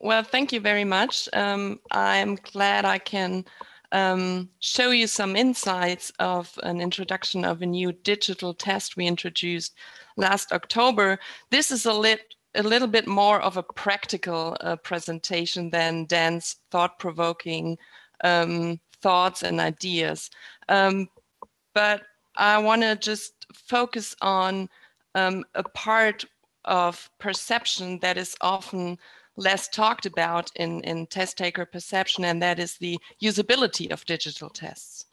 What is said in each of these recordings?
Well, thank you very much. I'm glad I can show you some insights of an introduction of a new digital test we introduced last October. This is a little bit more of a practical presentation than Dan's thought-provoking thoughts and ideas. But I want to just focus on a part of perception that is often less talked about in test taker perception, and that is the usability of digital tests.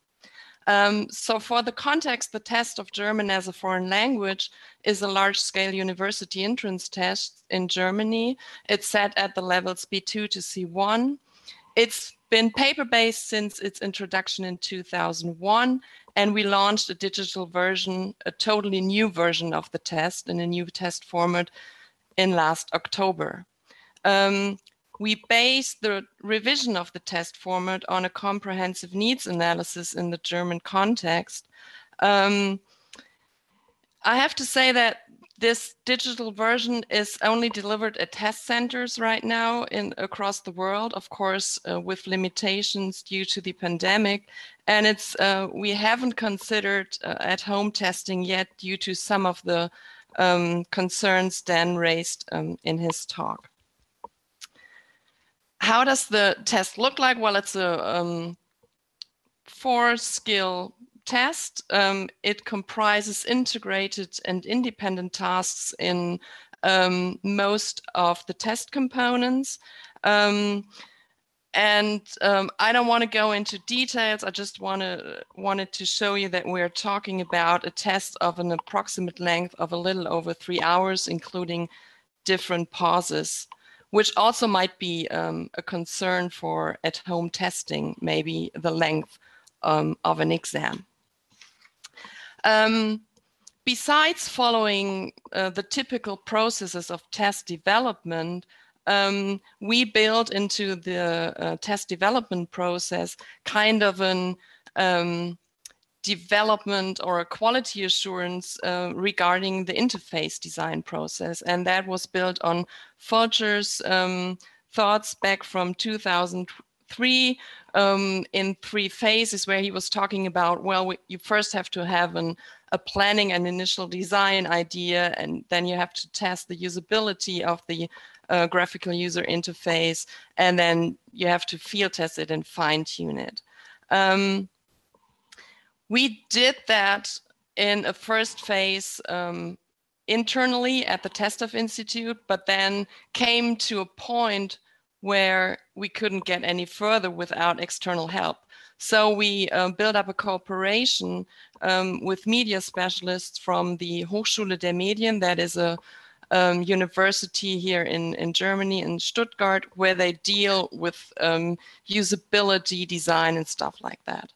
So for the context, the test of German as a foreign language is a large-scale university entrance test in Germany. It's set at the levels B2 to C1. It's been paper-based since its introduction in 2001, and we launched a digital version, a totally new version of the test in a new test format in last October. We based the revision of the test format on a comprehensive needs analysis in the German context. I have to say that this digital version is only delivered at test centers right now across the world, of course, with limitations due to the pandemic. And we haven't considered at-home testing yet due to some of the concerns Dan raised in his talk. How does the test look like? Well, it's a 4-skill test. It comprises integrated and independent tasks in most of the test components. I don't want to go into details. I just wanted to show you that we're talking about a test of an approximate length of a little over 3 hours, including different pauses, which also might be a concern for at-home testing, maybe the length of an exam. Besides following the typical processes of test development, we build into the test development process kind of an development or a quality assurance regarding the interface design process. And that was built on Fulcher's thoughts back from 2003 in 3 phases, where he was talking about, well, you first have to have a planning and initial design idea, and then you have to test the usability of the graphical user interface, and then you have to field test it and fine tune it. We did that in a first phase internally at the TestDaF Institute, but then came to a point where we couldn't get any further without external help. So we built up a cooperation with media specialists from the Hochschule der Medien, that is a university here in Germany, in Stuttgart, where they deal with usability design and stuff like that.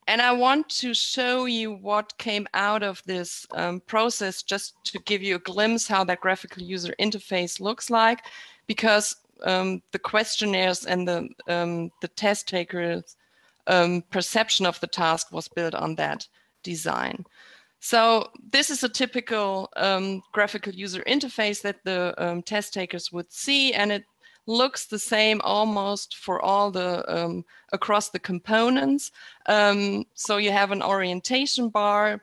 And I want to show you what came out of this process, just to give you a glimpse how that graphical user interface looks like, because the questionnaires and the test takers' perception of the task was built on that design. So this is a typical graphical user interface that the test takers would see, and it looks the same almost for all the across the components. So you have an orientation bar.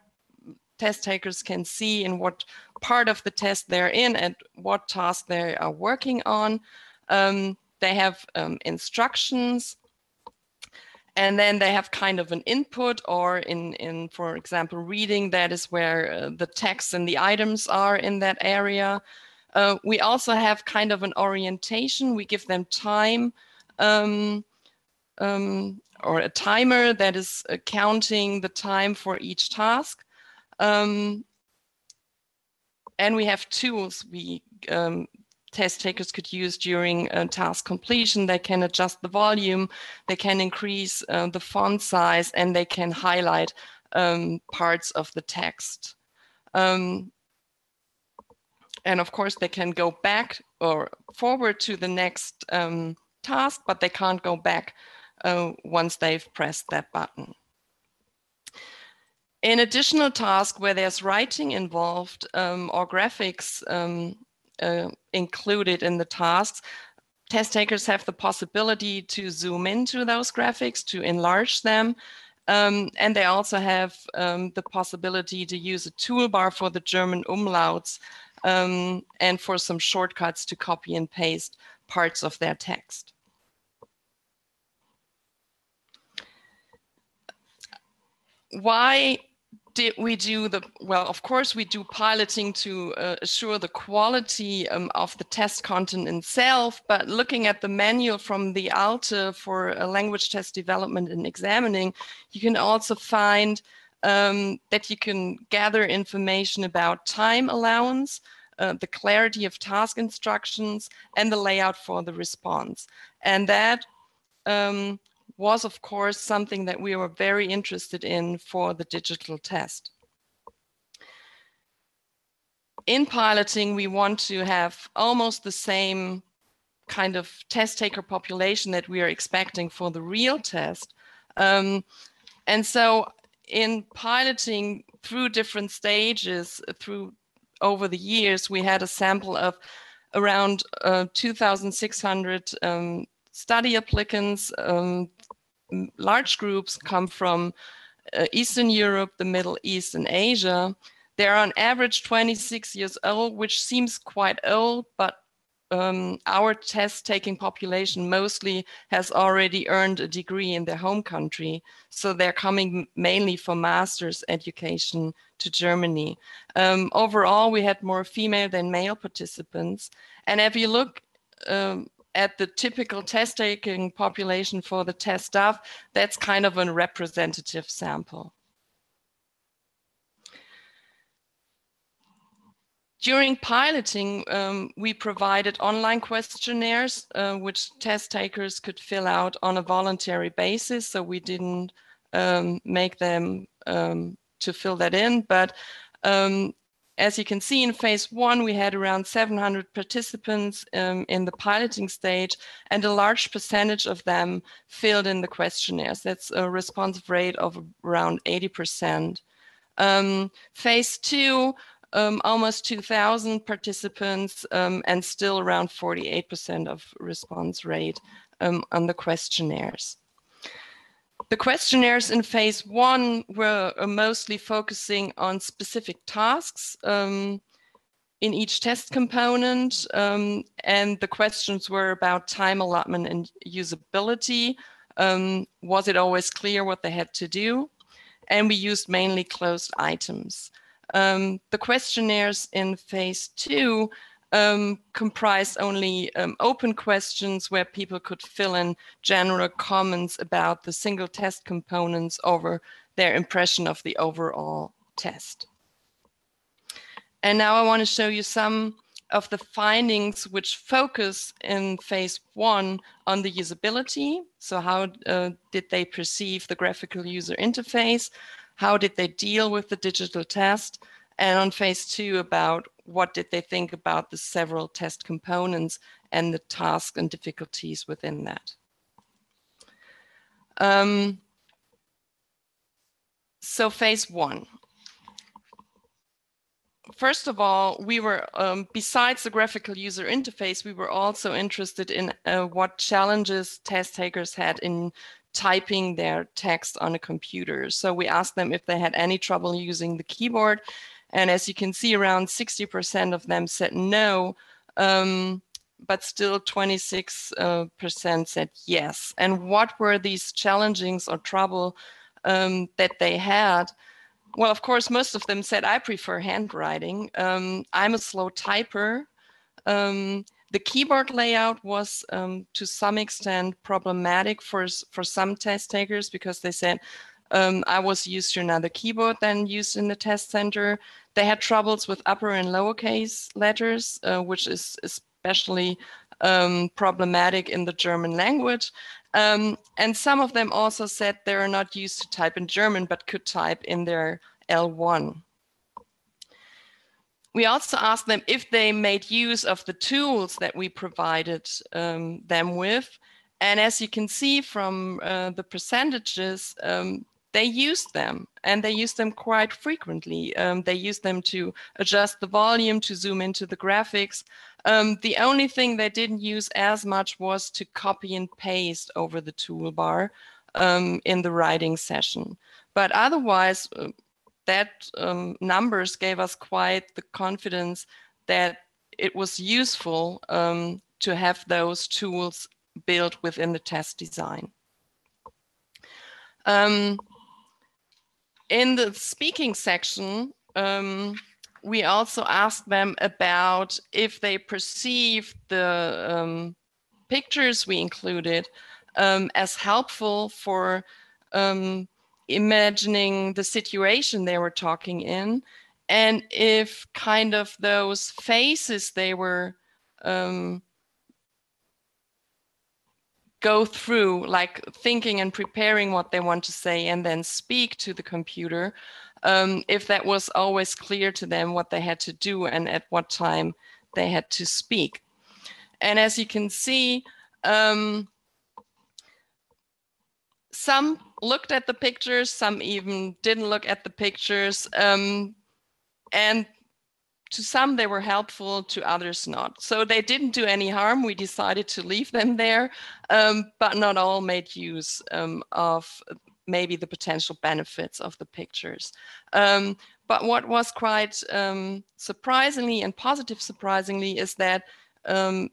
Test takers can see in what part of the test they're in and what task they are working on. They have instructions, and then they have kind of an input, or in for example, reading, that is where the text and the items are in that area. We also have kind of an orientation. We give them time or a timer that is counting the time for each task. And we have tools test takers could use during task completion. They can adjust the volume, they can increase the font size, and they can highlight parts of the text. And of course, they can go back or forward to the next task, but they can't go back once they've pressed that button. In additional tasks where there's writing involved or graphics included in the tasks. Test takers have the possibility to zoom into those graphics, to enlarge them. And they also have the possibility to use a toolbar for the German umlauts and for some shortcuts to copy and paste parts of their text. Why did we do well, of course, we do piloting to assure the quality of the test content itself, but looking at the manual from the ALTE for language test development and examining, you can also find that you can gather information about time allowance, the clarity of task instructions, and the layout for the response. And that was, of course, something that we were very interested in for the digital test. In piloting, we want to have almost the same kind of test taker population that we are expecting for the real test. And so in piloting through different stages, over the years, we had a sample of around 2,600 study applicants. Large groups come from Eastern Europe, the Middle East, and Asia. They're on average 26 years old, which seems quite old, but our test-taking population mostly has already earned a degree in their home country. So they're coming mainly for master's education to Germany. Overall, we had more female than male participants. And if you look at the typical test-taking population for the TestDaF, that's kind of a representative sample. During piloting, we provided online questionnaires, which test takers could fill out on a voluntary basis. So we didn't make them to fill that in, but as you can see in phase 1, we had around 700 participants in the piloting stage, and a large percentage of them filled in the questionnaires. That's a response rate of around 80%. Phase 2, almost 2,000 participants and still around 48% of response rate on the questionnaires. The questionnaires in phase 1 were mostly focusing on specific tasks in each test component, and the questions were about time allotment and usability. Was it always clear what they had to do? And we used mainly closed items. The questionnaires in phase 2 comprised only open questions where people could fill in general comments about the single test components over their impression of the overall test. And now I want to show you some of the findings which focus in phase 1 on the usability. So how did they perceive the graphical user interface? How did they deal with the digital test? And on phase 2 about what did they think about the several test components and the tasks and difficulties within that. So phase 1. First of all, we were, besides the graphical user interface, we were also interested in what challenges test takers had in typing their text on a computer. So we asked them if they had any trouble using the keyboard. And as you can see, around 60% of them said no, but still 26% said yes. And what were these challenges or trouble that they had? Well, of course, most of them said, I prefer handwriting. I'm a slow typer. The keyboard layout was to some extent problematic for some test takers because they said, I was used to another keyboard than used in the test center. They had troubles with upper and lowercase letters, which is especially problematic in the German language. And some of them also said they're not used to type in German, but could type in their L1. We also asked them if they made use of the tools that we provided them with. And as you can see from the percentages, they used them, and they used them quite frequently. They used them to adjust the volume, to zoom into the graphics. The only thing they didn't use as much was to copy and paste over the toolbar in the writing session. But otherwise, that numbers gave us quite the confidence that it was useful to have those tools built within the test design. In the speaking section, we also asked them about if they perceived the pictures we included as helpful for imagining the situation they were talking in, and if kind of those phases they were go through, like thinking and preparing what they want to say and then speak to the computer, if that was always clear to them what they had to do and at what time they had to speak. And as you can see, some looked at the pictures, some even didn't look at the pictures, and to some they were helpful, to others not. So they didn't do any harm. We decided to leave them there, but not all made use of maybe the potential benefits of the pictures. But what was quite surprisingly and positive surprisingly is that at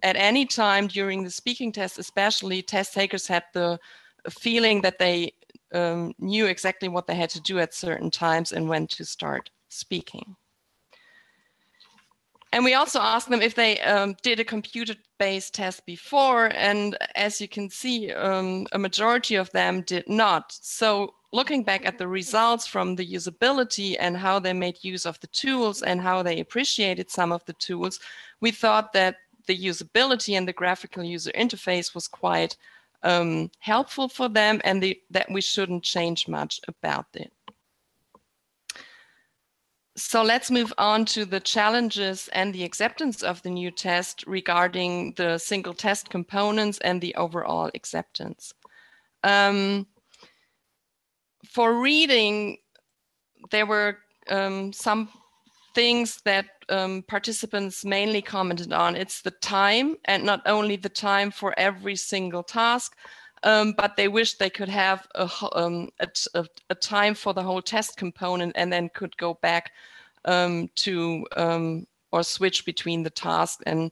any time during the speaking test, especially, test takers had the feeling that they knew exactly what they had to do at certain times and when to start speaking. And we also asked them if they did a computer-based test before, and as you can see, a majority of them did not. So looking back at the results from the usability and how they made use of the tools and how they appreciated some of the tools, we thought that the usability and the graphical user interface was quite helpful for them, and that we shouldn't change much about it. So let's move on to the challenges and the acceptance of the new test regarding the single test components and the overall acceptance. For reading, there were some things that participants mainly commented on. It's the time, and not only the time for every single task, but they wish they could have a time for the whole test component and then could go back or switch between the tasks and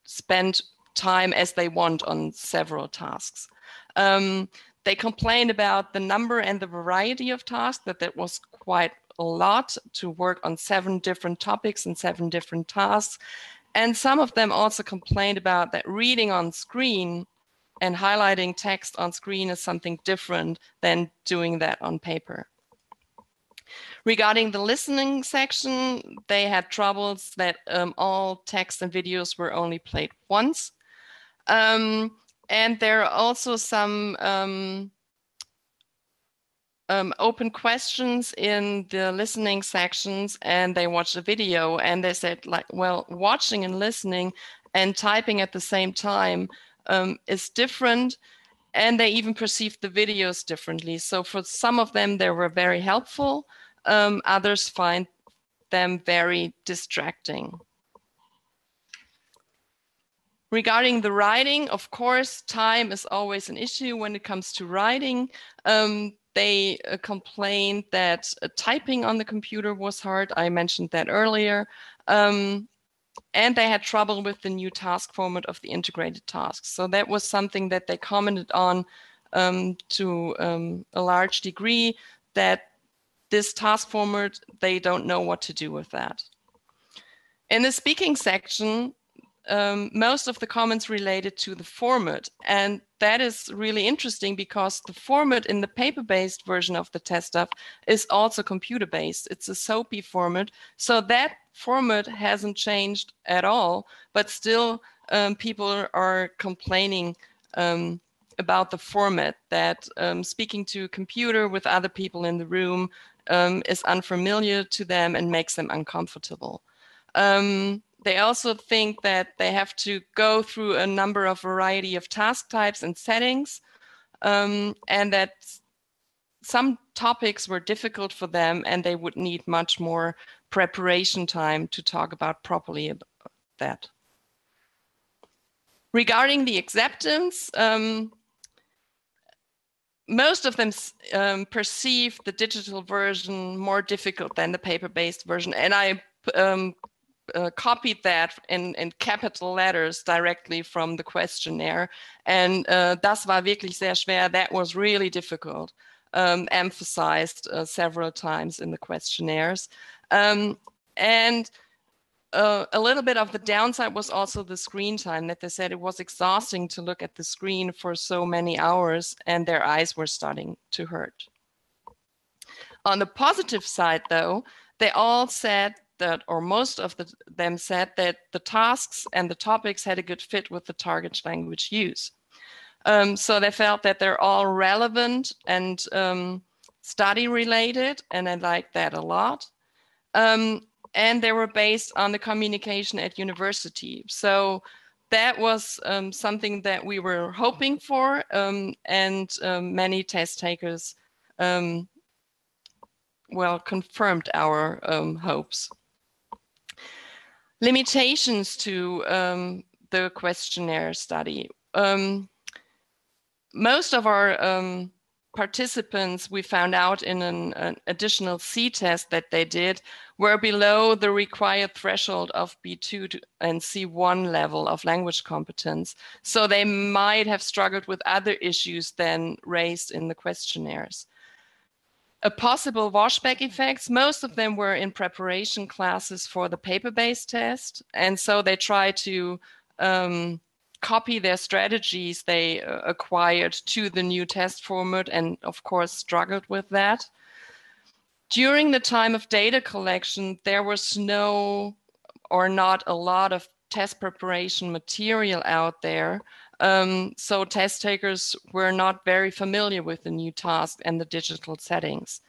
spend time as they want on several tasks. They complained about the number and the variety of tasks, that was quite a lot to work on 7 different topics and 7 different tasks. And some of them also complained about that reading on screen and highlighting text on screen is something different than doing that on paper. Regarding the listening section, they had troubles that all text and videos were only played once. And there are also some open questions in the listening sections, and they watched a video and they said, like, well, watching and listening and typing at the same time is different, and they even perceived the videos differently. So for some of them, they were very helpful. Others find them very distracting. Regarding the writing, of course, time is always an issue when it comes to writing. They complained that typing on the computer was hard. I mentioned that earlier. And they had trouble with the new task format of the integrated tasks. So that was something that they commented on to a large degree, that this task format, they don't know what to do with that. In the speaking section, most of the comments related to the format, and that is really interesting because the format in the paper-based version of the TestDaF is also computer-based. It's a SOAPy format, so that format hasn't changed at all, but still people are complaining about the format, that speaking to a computer with other people in the room is unfamiliar to them and makes them uncomfortable. They also think that they have to go through a number of variety of task types and settings, and that some topics were difficult for them and they would need much more preparation time to talk about properly about that. Regarding the acceptance, most of them perceive the digital version more difficult than the paper-based version. And I copied that in capital letters directly from the questionnaire. And das war wirklich sehr schwer. That was really difficult, emphasized several times in the questionnaires. And a little bit of the downside was also the screen time, that they said it was exhausting to look at the screen for so many hours and their eyes were starting to hurt. On the positive side, though, they all said that, or most of them said that the tasks and the topics had a good fit with the target language use. So they felt that they're all relevant and study related, and I liked that a lot. And they were based on the communication at university. So that was something that we were hoping for, and many test takers well, confirmed our hopes. Limitations to the questionnaire study. Most of our participants, we found out in an additional C test that they did, were below the required threshold of B2 and C1 level of language competence. So they might have struggled with other issues than raised in the questionnaires. A possible washback effects, most of them were in preparation classes for the paper-based test. And so they tried to copy their strategies they acquired to the new test format and of course struggled with that. During the time of data collection, there was no or not a lot of test preparation material out there. So test takers were not very familiar with the new task and the digital settings.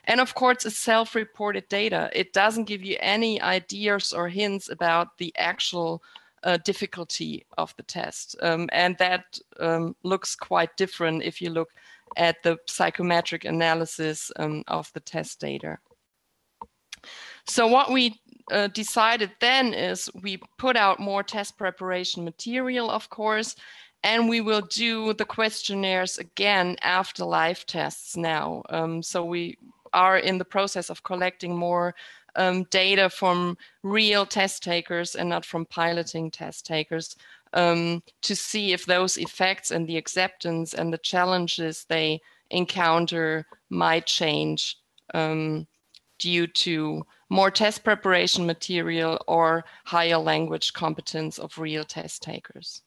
And of course, it's self-reported data. It doesn't give you any ideas or hints about the actual difficulty of the test. And that looks quite different if you look at the psychometric analysis of the test data. So what we decided then is we put out more test preparation material, of course, and we will do the questionnaires again after live tests now. So we are in the process of collecting more data from real test takers and not from piloting test takers to see if those effects and the acceptance and the challenges they encounter might change due to more test preparation material or higher language competence of real test takers.